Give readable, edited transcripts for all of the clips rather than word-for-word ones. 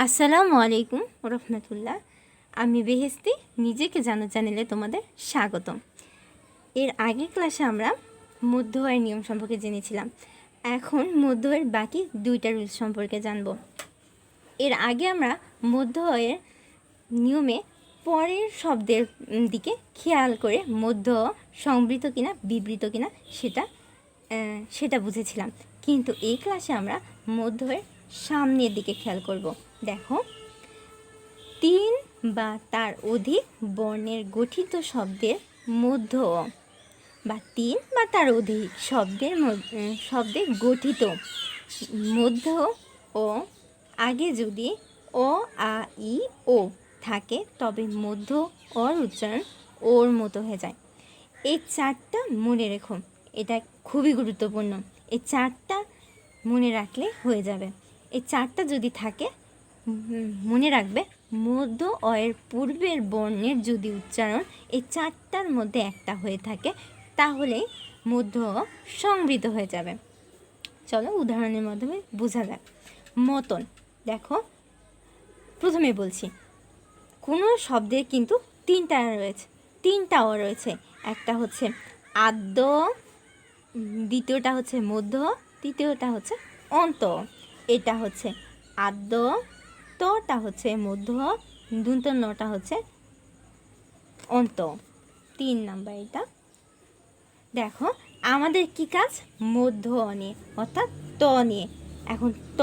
আসসালামু আলাইকুম রহমতুল্লাহ। আমি বেহেস্তি নিজেকে জানো চ্যানেলে তোমাদের স্বাগতম। এর আগের ক্লাসে আমরা মধ্য আয়ের নিয়ম সম্পর্কে জেনেছিলাম। এখন মধ্য আয়ের বাকি দুইটা রুলস সম্পর্কে জানব। এর আগে আমরা মধ্য আয়ের নিয়মে পরের শব্দের দিকে খেয়াল করে মধ্য সংবৃত কিনা বিবৃত কিনা সেটা বুঝেছিলাম। কিন্তু এই ক্লাসে আমরা মধ্য আয়ের সামনের দিকে খেয়াল করব। দেখো, 3 বা তার অধিক বর্ণের গঠিত শব্দের মধ্য বা 3 বা তার অধিক শব্দে গঠিত মধ্য ও আগে যদি অ আ ই ও থাকে তবে মধ্য অর উচ্চারণ ওর মতো হয়ে যায়। এই 4টা মনে রেখো, এটা খুবই গুরুত্বপূর্ণ। এই 4টা মনে রাখলে হয়ে যাবে। এই 4টা যদি থাকে মনে রাখবে, মধ্য অয়ের পূর্বের বর্ণের যদি উচ্চারণ এই 4টার মধ্যে একটা হয়ে থাকে তাহলে মধ্য সংবৃত হয়ে যাবে। চলো উদাহরণের মাধ্যমে বোঝা যাক। মতন, দেখো প্রথমে বলছি, কোনো শব্দের কিন্তু 3টা অ রয়েছে। একটা হচ্ছে আদ্য, দ্বিতীয়টা হচ্ছে মধ্য, তৃতীয়টা হচ্ছে অন্ত। এটা হচ্ছে আদ্য, তটা হচ্ছে মধ্য, দন্ত নটা হচ্ছে অন্ত। 3 নাম্বার এটা। দেখো আমাদের কি কাজ, মধ্য নিয়ে অর্থাৎ ত নিয়ে। এখন ত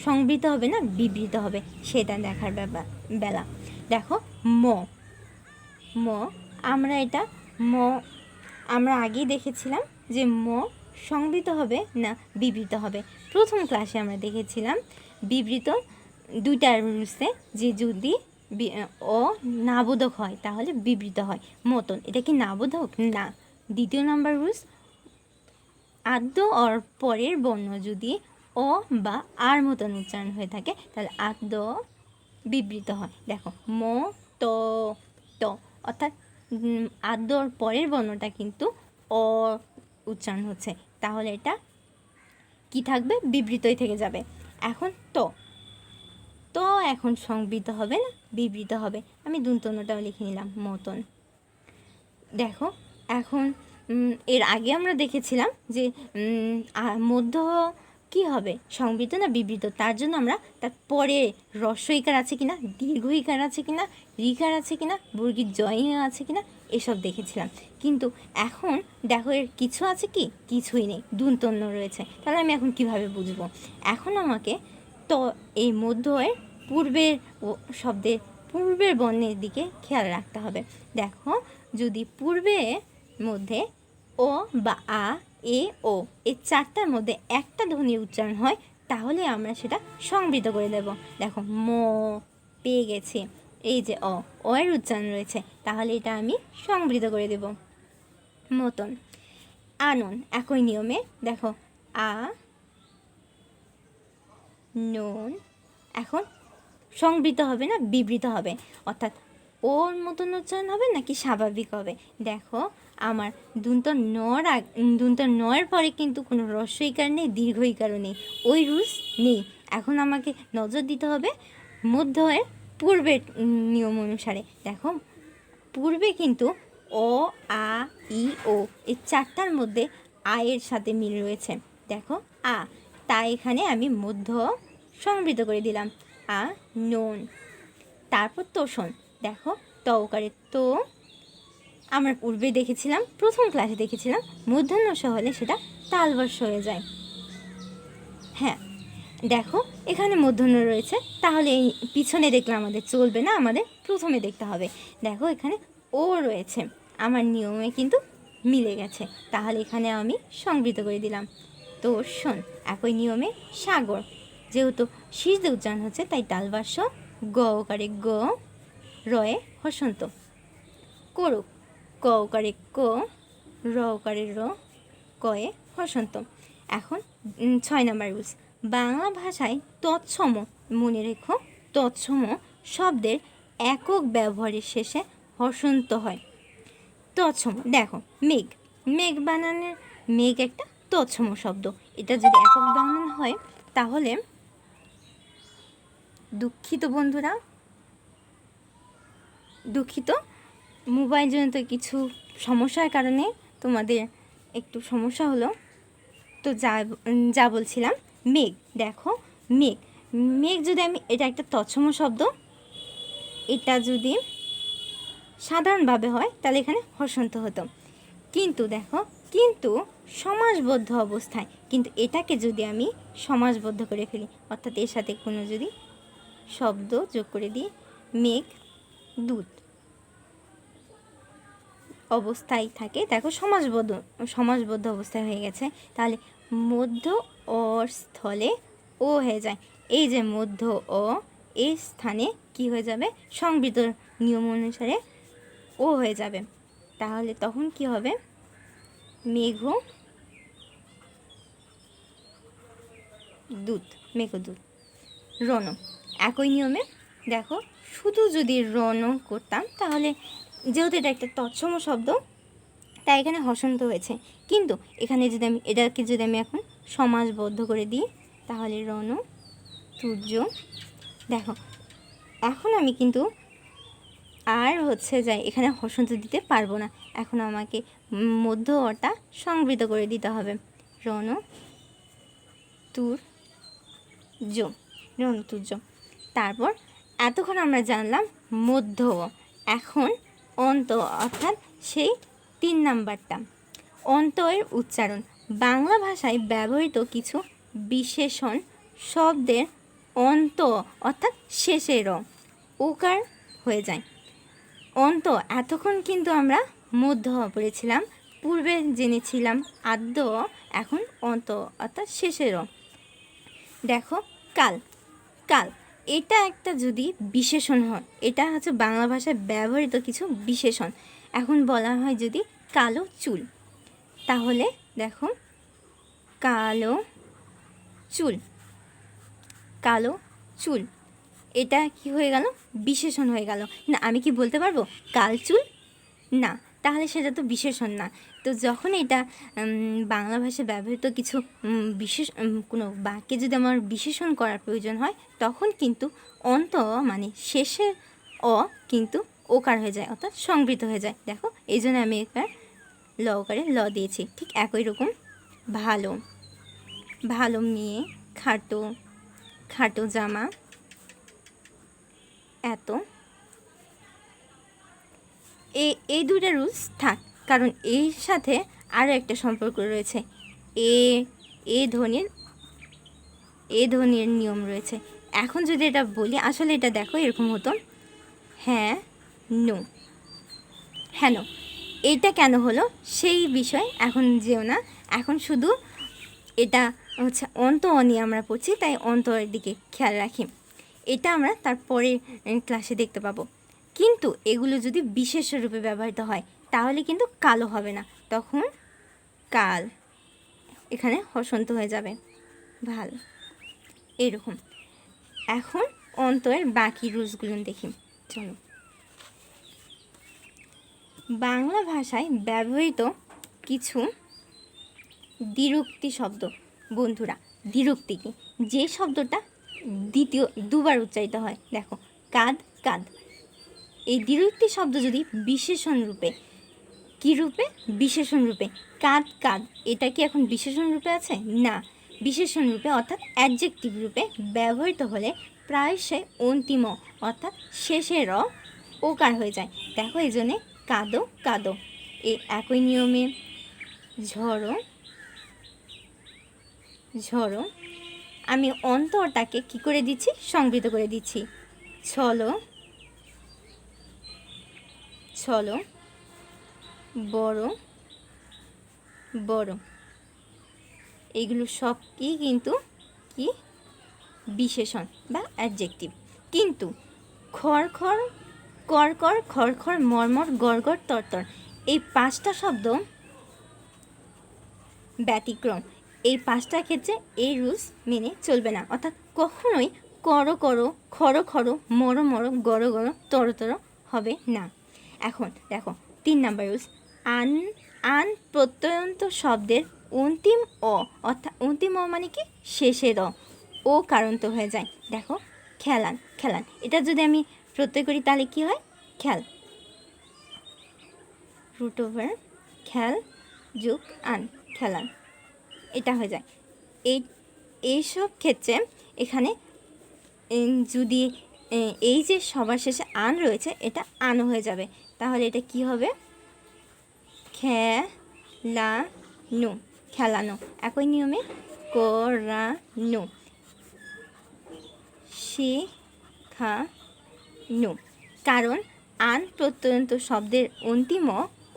সংবৃত হবে না বিবৃত হবে সেটা দেখার বেলা। দেখো ম, আমরা আগেই দেখেছিলাম যে ম সংবৃত হবে না বিবৃত হবে। প্রথম ক্লাসে আমরা দেখেছিলাম বিবৃত দুইটা রুলসে, যে যদি অ নাবোধক হয় তাহলে বিবৃত হয়। মতন, এটা কি নাবোধক না। দ্বিতীয় নাম্বার রুলস, আদ্য অর পরের বর্ণ যদি অ বা আর মতন উচ্চারণ হয়ে থাকে তাহলে আদ্য বিবৃত হয়। দেখো ম ত ত, অর্থাৎ আদ্যর পরের বর্ণটা কিন্তু অ উচ্চারণ হচ্ছে, তাহলে এটা কি থাকবে, বিবৃতই থেকে যাবে। এখন এখন সংবৃত হবে না বিবৃত হবে। আমি দন্তন্যটাও লিখে নিলাম মতন। দেখো এখন এর আগে আমরা দেখেছিলাম যে মধ্য কি হবে, সংবৃত না বিবৃত। তার জন্য আমরা তার পরে হ্রস্বইকার আছে কিনা, দীর্ঘইকার আছে কিনা, ঋকার আছে কিনা, বর্গীর জয় আছে কিনা এসব দেখেছিলাম। কিন্তু এখন দেখো এর কিছু আছে কি, কিছুই নেই, দন্তন্য রয়েছে। তাহলে আমি এখন কিভাবে বুঝবো? এখন আমাকে তো এই মধ্য এর পূর্বের শব্দের পূর্বের বর্ণের দিকে খেয়াল রাখতে হবে। দেখো যদি পূর্বে মধ্যে ও বা আ এ ও এই 4টার মধ্যে একটা ধ্বনি উচ্চারণ হয় তাহলে আমরা সেটা সংবৃত করে দেব। দেখো ম পেয়ে গেছি, এই যে অ এর উচ্চারণ রয়েছে, তাহলে এটা আমি সংবৃত করে দেব মতন। আনন, একই নিয়মে দেখো আ নুন, এখন সংবৃত হবে না বিবৃত হবে, অর্থাৎ ওর মতন উচ্চারণ হবে নাকি স্বাভাবিক হবে। দেখো আমার দন্ত নয়ের পরে কিন্তু কোনো হ্রস্বইকার নেই, দীর্ঘইকারও নেই, ওই রুলস নেই। এখন আমাকে নজর দিতে হবে মধ্য এর পূর্বের নিয়ম অনুসারে। দেখো পূর্বে কিন্তু অ আ ই ও এই 4টার মধ্যে আয়ের সাথে মিল রয়েছে। দেখো আ, তাই এখানে আমি মধ্য সংবৃত করে দিলাম আ নুন। তারপর তোষণ, দেখো তওকারে তো, আমরা পূর্বে দেখেছিলাম, প্রথম ক্লাসে দেখেছিলাম মূর্ধন্য ষ হলে সেটা তালবর্ষ হয়ে যায়। হ্যাঁ দেখো এখানে মূর্ধন্য রয়েছে, তাহলে এই পিছনে দেখলে আমাদের চলবে না, আমাদের প্রথমে দেখতে হবে। দেখো এখানে ও রয়েছে, আমার নিয়মে কিন্তু মিলে গেছে, তাহলে এখানে আমি সংবৃত করে দিলাম তোষণ। একই নিয়মে সাগর, যেহেতু শীষ দিয়ে উচ্চারণ হচ্ছে তাই তালবাস্য গ ওকারে গ, রয়ে হসন্ত। করুক, ক ওকারে ক, র ওকারে র, কয়ে হসন্ত। এখন 6 নাম্বার রুলস, বাংলা ভাষায় তৎসম, মনে রেখো তৎসম শব্দের একক ব্যবহারের শেষে হসন্ত হয়। তৎসম, দেখো মেঘ বানানের মেঘ একটা তৎসম শব্দ, এটা যদি একক বানান হয় তাহলে দুঃখিত বন্ধুরা, দুঃখিত, মোবাইলজনিত কিছু সমস্যার কারণে তোমাদের একটু সমস্যা হলো। তো যা বলছিলাম, মেঘ, দেখো মেঘ, মেঘ যদি আমি, এটা একটা তৎসম শব্দ, এটা যদি সাধারণভাবে হয় তাহলে এখানে হসন্ত হতো, কিন্তু দেখো, কিন্তু সমাসবদ্ধ অবস্থায়, কিন্তু এটাকে যদি আমি সমাসবদ্ধ করে ফেলি, অর্থাৎ এর সাথে কোনো যদি শব্দ যোগ করে দিই, মেঘ দূত অবস্থায় থাকে, দেখো সমাসবদ্ধ অবস্থায় হয়ে গেছে, তাহলে মধ্য ও স্থলে ও হয়ে যায়। এই যে মধ্য ও, এই স্থানে কি হয়ে যাবে, সংবৃত নিয়ম অনুসারে ও হয়ে যাবে, তাহলে তখন কি হবে, মেঘদূত, মেঘদূত। রণ, একই নিয়মে দেখো, শুধু যদি রণ করতাম তাহলে, যেহেতু এটা একটা তৎসম শব্দ তাই এখানে হসন্ত হয়েছে, কিন্তু এখানে যদি আমি এটাকে যদি আমি এখন সমাসবদ্ধ করে দিই তাহলে রণ তুর্য। দেখো এখন আমি কিন্তু আর যাই এখানে হসন্ত দিতে পারবো না, এখন আমাকে মধ্য অটা সংবৃত করে দিতে হবে, রণ তুর্য, রণ তুর্য। তারপর এতক্ষণ আমরা জানলাম মধ্য, এখন অন্ত, অর্থাৎ সেই 3 নাম্বারটা, অন্ত এর উচ্চারণ। বাংলা ভাষায় ব্যবহৃত কিছু বিশেষণ শব্দের অন্ত অর্থাৎ শেষের ওকার হয়ে যায়। অন্ত, এতক্ষণ কিন্তু আমরা মধ্য পড়েছিলাম, পূর্বে জেনেছিলাম আদ্য, এখন অন্ত অর্থাৎ শেষের। দেখো কাল, কাল এটা একটা যদি বিশেষণ হয়, এটা হচ্ছে বাংলা ভাষায় ব্যবহৃত কিছু বিশেষণ। এখন বলা হয় যদি কালো চুল, তাহলে দেখো কালো চুল, কালো চুল, এটা কি হয়ে গেল, বিশেষণ হয়ে গেল না। আমি কি বলতে পারবো কাল চুল? না, তাহলে সেটা তো বিশেষণ না। তো যখন এটা বাংলা ভাষায় ব্যবহৃত কিছু বিশেষ কোনো বাক্যে যদি আমার বিশেষণ করার প্রয়োজন হয়, তখন কিন্তু অন্ত মানে শেষের অ কিন্তু ওকার হয়ে যায়, অর্থাৎ সংবৃত হয়ে যায়। দেখো এই জন্য আমি এবার ল ওকারে ল দিয়েছি। ঠিক একই রকম ভালো, ভালো মেয়ে, খাটো, খাটো জামা, এত, এই দুইটা রুলস থাক, কারণ এর সাথে আরও একটা সম্পর্ক রয়েছে, এ ধ্বনির নিয়ম রয়েছে। এখন যদি এটা বলি, আসলে এটা দেখো এরকম হতো, হ্যাঁ নো, হ্যাঁ নো, এইটা কেন হলো সেই বিষয় এখন যেও না, এখন শুধু এটা অন্ত নিয়ে আমরা পড়ছি, তাই অন্তরের দিকে খেয়াল রাখি, এটা আমরা তারপরে ক্লাসে দেখতে পাবো। কিন্তু এগুলো যদি বিশেষ রূপে ব্যবহৃত হয় তাহলে কিন্তু কালো হবে না, তখন কাল, এখানে হসন্ত হয়ে যাবে, ভালো, এরকম। এখন অন্তরের বাকি রুলসগুলো দেখি, চলো। বাংলা ভাষায় ব্যবহৃত কিছু দ্বিরুক্তি শব্দ, বন্ধুরা দ্বিরুক্তি কি, যে শব্দটা দুবার উচ্চারিত হয়, দেখো কাঁদ, কাঁদ, এই দ্বিরুক্তি শব্দ যদি বিশেষণ রূপে, কি রূপে, বিশেষণ রূপে, কাঁদ, কাঁদ, এটা কি এখন বিশেষণ রূপে আছে? না, বিশেষণ রূপে অর্থাৎ অ্যাডজেক্টিভ রূপে ব্যবহৃত হলে প্রায়শই অন্তিম অর্থাৎ শেষের ওকার হয়ে যায়। দেখো এই জন্যে কাঁদো, কাঁদো, এই একই নিয়মে ঝড়ো, ঝড়ো, আমি অন্তরটাকে কি করে দিচ্ছি, সংবৃত করে দিচ্ছি, ছলো, ছলো, বড়, বড়, এগুলো সব কি কিন্তু কি বিশেষণ বা অ্যাডজেক্টিভ। কিন্তু খড় খড়, কর কর, খড় খড়, মর্মর, গড়গড়, তরতর, এই 5টা শব্দ ব্যতিক্রম, এই 5টার ক্ষেত্রে এই রুলস মেনে চলবে না, অর্থাৎ কখনোই করো করো, খড়ো খড়ো, মরো মরো, গড়ো গড়ো, তর তর হবে না। এখন দেখো 3 নাম্বার রুলস, আন প্রত্যয়ন্ত শব্দের অন্তিম অ, অর্থাৎ অন্তিম অ মানে কি, শেষের ও কারন্ত হয়ে যায়। দেখো খেলান, খেলান। এটা যদি আমি প্রত্যয় করি তাহলে কি হয়? খেল, রুট ওভার খেল যোগ আন, খেলান, এটা হয়ে যায়। এইসব ক্ষেত্রে এখানে যদি এই যে সবার শেষে আন রয়েছে এটা আন হয়ে যাবে, তাহলে এটা কি হবে? খেলানো, খেলানো। একই নিয়মে করানো, শেখানো। কারণ আন প্রত্যয়ন্ত শব্দের অন্তিম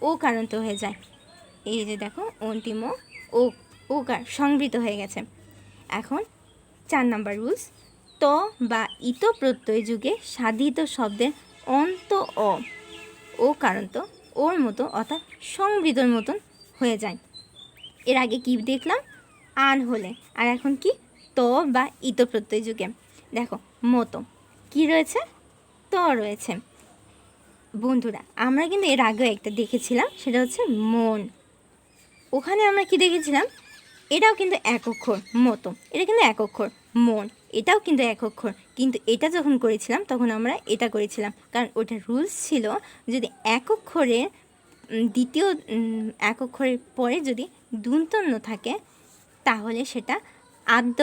ও কারান্ত হয়ে যায়। এই যে দেখো অন্তিম ও ওকার সংবৃত হয়ে গেছে। এখন 4 নাম্বার রুলস, ত বা ইত প্রত্যয় যুগে সাধিত শব্দের অন্ত ও কারান্ত ওর মতো অর্থাৎ সংবৃতর মতন হয়ে যায়। এর আগে কি দেখলাম? আন হলে, আর এখন কি? ত বা ইত প্রত্যয় যুগে। দেখো মতো কি রয়েছে? ত রয়েছে। বন্ধুরা আমরা কিন্তু এর আগেও একটা দেখেছিলাম, সেটা হচ্ছে মন। ওখানে আমরা কি দেখেছিলাম? এটাও কিন্তু এক অক্ষর, মতো, এটা কিন্তু এক অক্ষর। মন এটাও কিন্তু এক অক্ষর, কিন্তু এটা যখন করেছিলাম তখন আমরা এটা করেছিলাম, কারণ ওটা রুলস ছিল যদি এক অক্ষরে দ্বিতীয় এক অক্ষরের পরে যদি দন্তন্য থাকে তাহলে সেটা আদ্য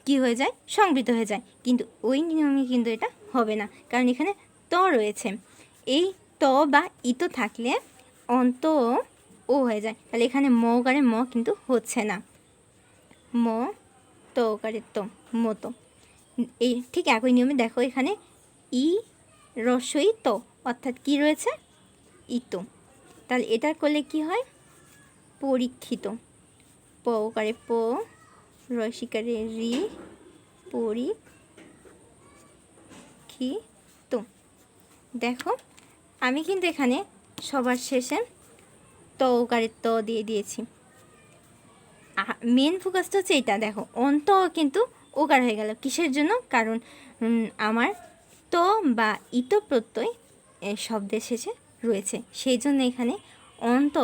কি হয়ে যায়? সংবৃত হয়ে যায়। কিন্তু ওই নিয়মে কিন্তু এটা হবে না, কারণ এখানে ত রয়েছে। এই ত বা ইত থাকলে অন্ত ও হয়ে যায়, তাহলে এখানে ম কারে ম কিন্তু হচ্ছে না। ম তো কারে তো, মতো। এই ঠিক একই নিয়মে দেখো এখানে ই রস্বই তো, অর্থাৎ কি রয়েছে? ইত। তাহলে এটা করলে কি হয়? পরীক্ষিত, প কারে প, রসিকারে রি, পরীক্ষিত। দেখো আমি কিন্তু এখানে সবার শেষে ত ওকারে ত দিয়ে দিয়েছি। মেন ফোকাসটা হচ্ছে এটা। দেখো অন্ত কিন্তু ওকার হয়ে গেল, কিসের জন্য? কারণ আমার ত বা ইত প্রত্যয় শব্দের শেষে রয়েছে, সেই জন্য এখানে অন্ত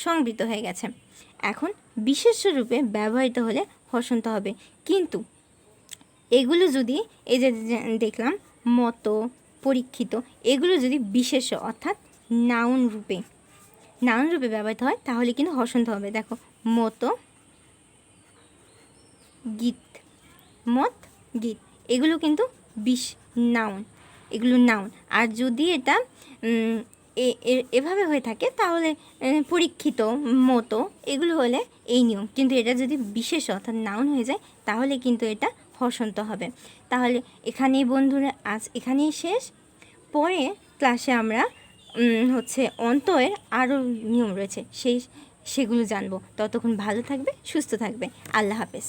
সংবৃত হয়ে গেছে। এখন বিশেষ্য রূপে ব্যবহৃত হলে হসন্ত হবে, কিন্তু এগুলো যদি এই যে দেখলাম মতো, পরীক্ষিত, এগুলো যদি বিশেষ্য অর্থাৎ নাউন রূপে ব্যবহৃত হয় তাহলে কিন্তু হসন্ত হবে। দেখো মতো, গীত, মত, গীত, এগুলো কিন্তু নাউন, এগুলো নাউন। আর যদি এটা এভাবে হয়ে থাকে তাহলে পরীক্ষিত, মতো, এগুলো হলে এই নিয়ম। কিন্তু এটা যদি বিশেষ অর্থাৎ নাউন হয়ে যায় তাহলে কিন্তু এটা হসন্ত হবে। তাহলে এখানেই বন্ধুরা আজ এখানেই শেষ। পরে ক্লাসে আমরা হচ্ছে অন্তয়ের আরও নিয়ম রয়েছে সেগুলো জানবো। ততক্ষণ ভালো থাকবে, সুস্থ থাকবে। আল্লাহ হাফেজ।